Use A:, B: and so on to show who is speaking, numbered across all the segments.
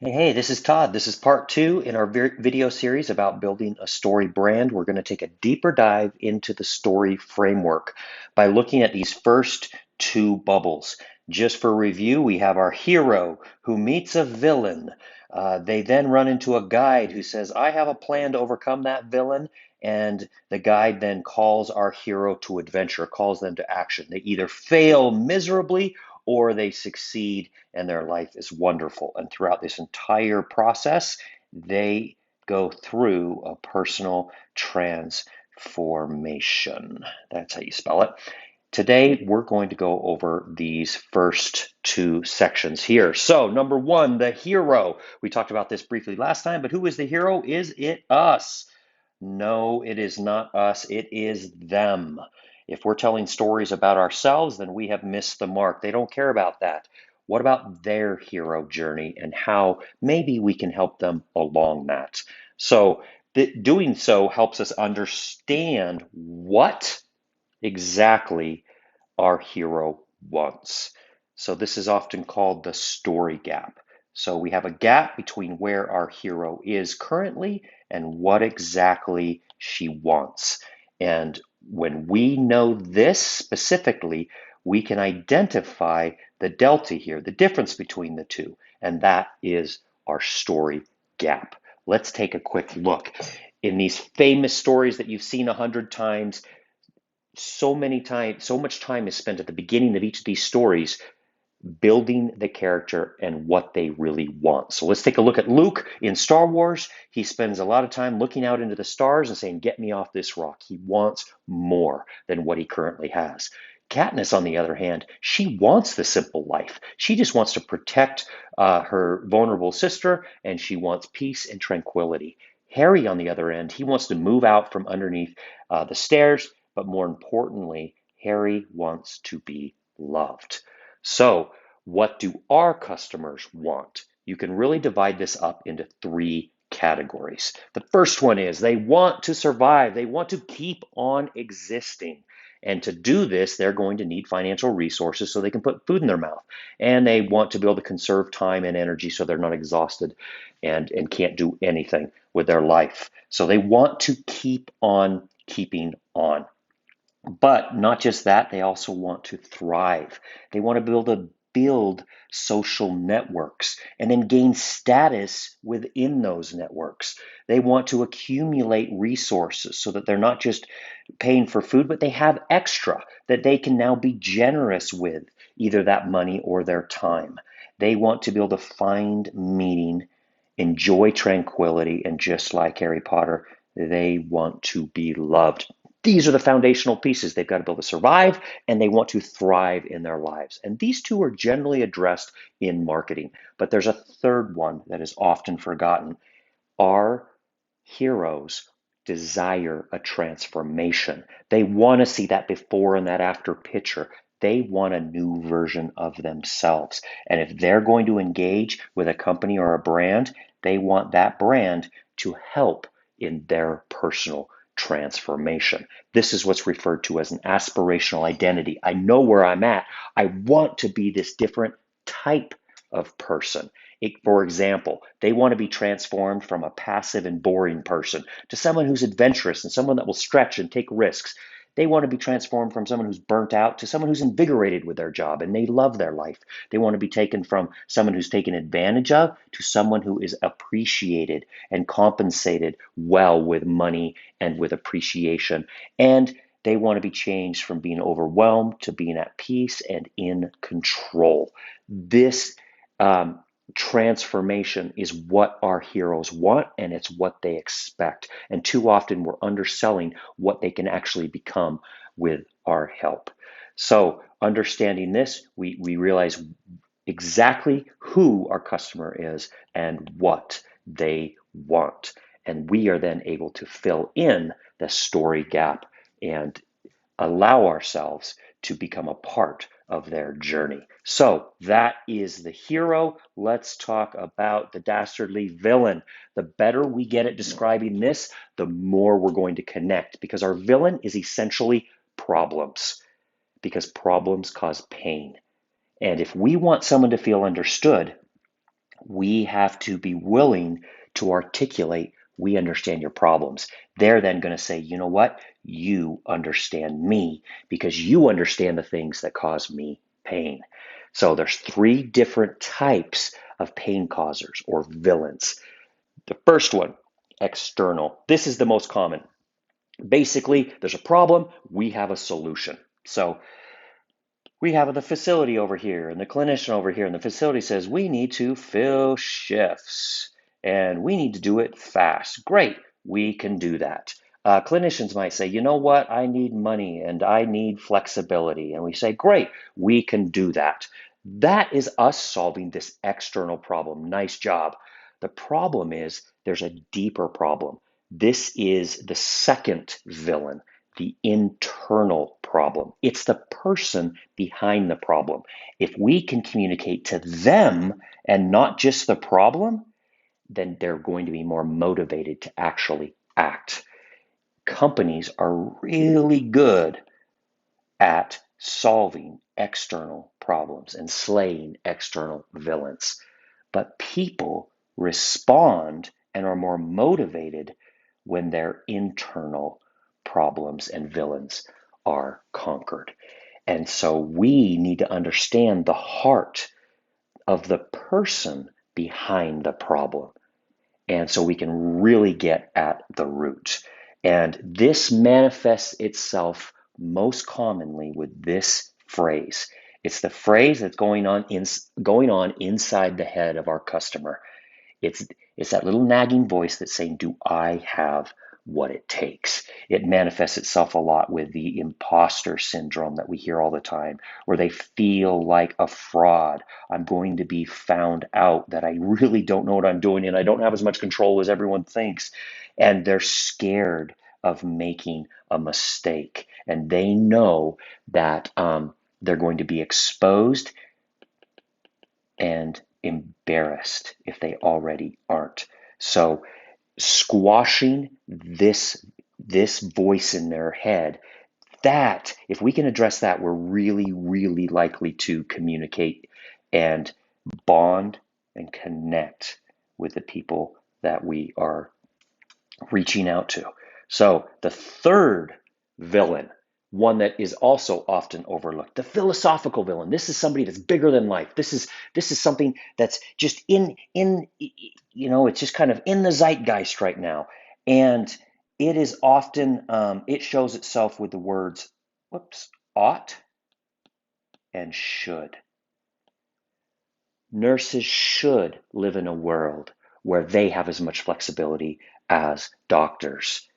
A: Hey, this is Todd. This is part two in our video series about building a story brand. We're going to take a deeper dive into the story framework by looking at these first two bubbles. Just for review, we have our hero who meets a villain. They then run into a guide who says, I have a plan to overcome that villain. And the guide then calls our hero to adventure, calls them to action. They either fail miserably or they succeed and their life is wonderful. And throughout this entire process, they go through a personal transformation. That's how you spell it. Today, we're going to go over these first two sections here. So, number one, the hero. We talked about this briefly last time, but who is the hero? Is it us? No, it is not us, it is them. If we're telling stories about ourselves, then we have missed the mark. They don't care about that. What about their hero journey and how maybe we can help them along that? So, doing so helps us understand what exactly our hero wants. So this is often called the story gap. So we have a gap between where our hero is currently and what exactly she wants. And when we know this specifically, we can identify the delta here, the difference between the two, and that is our story gap. Let's take a quick look. In these famous stories that you've seen 100 times, so much time is spent at the beginning of each of these stories building the character and what they really want. So let's take a look at Luke in Star Wars. He spends a lot of time looking out into the stars and saying, get me off this rock. He wants more than what he currently has. Katniss, on the other hand, she wants the simple life. She just wants to protect her vulnerable sister, and she wants peace and tranquility. Harry, on the other end, he wants to move out from underneath the stairs, but more importantly, Harry wants to be loved. So, what do our customers want? You can really divide this up into three categories. The first one is they want to survive, they want to keep on existing. And to do this, they're going to need financial resources so they can put food in their mouth. And they want to be able to conserve time and energy so they're not exhausted and can't do anything with their life. So they want to keep on keeping on. But not just that, they also want to thrive. They want to build social networks and then gain status within those networks. They want to accumulate resources so that they're not just paying for food, but they have extra that they can now be generous with, either that money or their time. They want to be able to find meaning, enjoy tranquility, and just like Harry Potter, they want to be loved. These are the foundational pieces. They've got to be able to survive and they want to thrive in their lives. And these two are generally addressed in marketing. But there's a third one that is often forgotten. Our heroes desire a transformation. They want to see that before and that after picture. They want a new version of themselves. And if they're going to engage with a company or a brand, they want that brand to help in their personal transformation. This is what's referred to as an aspirational identity. I know where I'm at. I want to be this different type of person. For example, they want to be transformed from a passive and boring person to someone who's adventurous and someone that will stretch and take risks. They want to be transformed from someone who's burnt out to someone who's invigorated with their job and they love their life. They want to be taken from someone who's taken advantage of to someone who is appreciated and compensated well with money and with appreciation. And they want to be changed from being overwhelmed to being at peace and in control. This um, transformation is what our heroes want and it's what they expect. And too often we're underselling what they can actually become with our help. So, understanding this, we realize exactly who our customer is and what they want. And we are then able to fill in the story gap and allow ourselves to become a part of their journey. So that is the hero. Let's talk about the dastardly villain. The better we get at describing this, the more we're going to connect because our villain is essentially problems because problems cause pain. And if we want someone to feel understood, We have to be willing to articulate, we understand your problems. They're then going to say, you know what? You understand me because you understand the things that cause me pain. So there's three different types of pain causers or villains. The first one, external. This is the most common. Basically, there's a problem, we have a solution. So we have the facility over here and the clinician over here, and the facility says we need to fill shifts and we need to do it fast. Great, we can do that. Clinicians might say, you know what, I need money and I need flexibility. And we say, great, we can do that. That is us solving this external problem. Nice job. The problem is there's a deeper problem. This is the second villain, the internal problem. It's the person behind the problem. If we can communicate to them and not just the problem, then they're going to be more motivated to actually act. Companies are really good at solving external problems and slaying external villains. But people respond and are more motivated when their internal problems and villains are conquered. And so we need to understand the heart of the person behind the problem. And so we can really get at the root. And this manifests itself most commonly with this phrase. It's the phrase that's going on inside the head of our customer. It's it's that little nagging voice that's saying, do I have what it takes? It manifests itself a lot with the imposter syndrome that we hear all the time, where they feel like a fraud. I'm going to be found out, that I really don't know what I'm doing and I don't have as much control as everyone thinks. And they're scared of making a mistake. And they know that they're going to be exposed and embarrassed if they already aren't. So squashing this voice in their head, that if we can address that, we're really likely to communicate and bond and connect with the people that we are reaching out to. So the third villain, one that is also often overlooked, the philosophical villain. This is somebody that's bigger than life. This is something that's just it's just kind of in the zeitgeist right now, and it is often it shows itself with the words, ought and should. Nurses should live in a world where they have as much flexibility as doctors.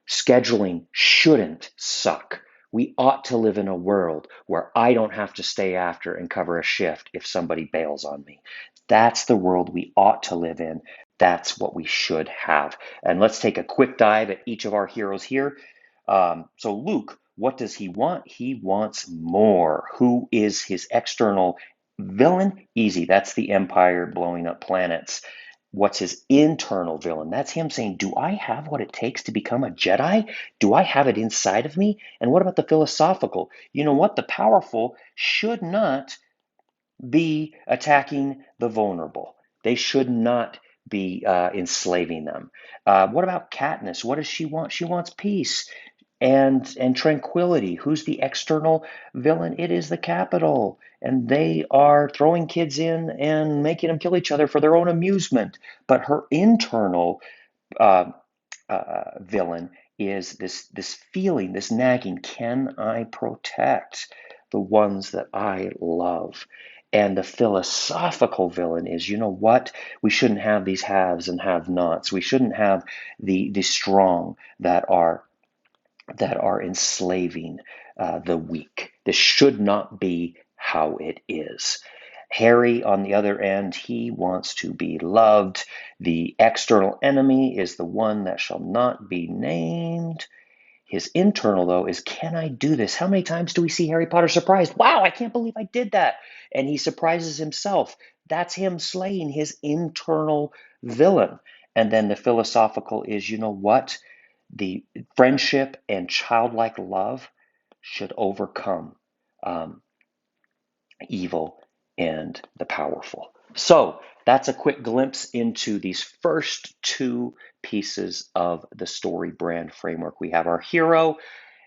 A: Scheduling shouldn't suck. We ought to live in a world where I don't have to stay after and cover a shift if somebody bails on me. That's the world we ought to live in. That's what we should have. And let's take a quick dive at each of our heroes here. So Luke, what does he want? He wants more. Who is his external villain? Easy. That's the Empire blowing up planets. What's his internal villain? That's him saying, do I have what it takes to become a Jedi? Do I have it inside of me? And what about the philosophical? You know what? The powerful should not be attacking the vulnerable. They should not be enslaving them. What about Katniss? What does she want? She wants peace and tranquility. Who's the external villain? It is the Capitol, and they are throwing kids in and making them kill each other for their own amusement. But her internal uh, villain is this feeling, this nagging. Can I protect the ones that I love? And the philosophical villain is, you know what? We shouldn't have these haves and have-nots. We shouldn't have the strong that are enslaving the weak. This should not be how it is. Harry, on the other end, he wants to be loved. The external enemy is the one that shall not be named. His internal, though, is, can I do this? How many times do we see Harry Potter surprised? Wow, I can't believe I did that. And he surprises himself. That's him slaying his internal villain. And then the philosophical is, you know what? The friendship and childlike love should overcome um, evil and the powerful. So that's a quick glimpse into these first two pieces of the story brand framework. We have our hero,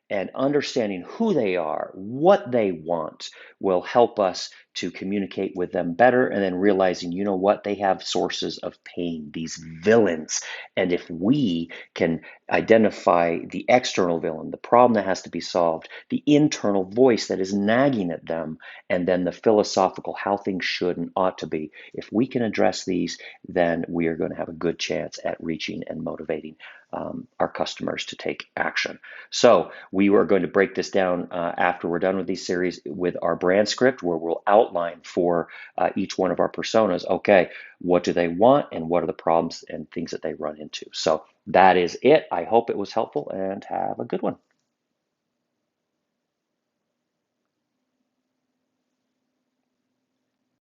A: and understanding who they are, what they want, will help us to communicate with them better. And then realizing, you know what, they have sources of pain, these villains. And if we can identify the external villain, the problem that has to be solved, the internal voice that is nagging at them, and then the philosophical how things should and ought to be, if we can address these, then we are going to have a good chance at reaching and motivating our customers to take action. So we are going to break this down after we're done with these series with our brand script, where we'll outline for each one of our personas, okay, what do they want and what are the problems and things that they run into. So that is it. I hope it was helpful, and have a good one.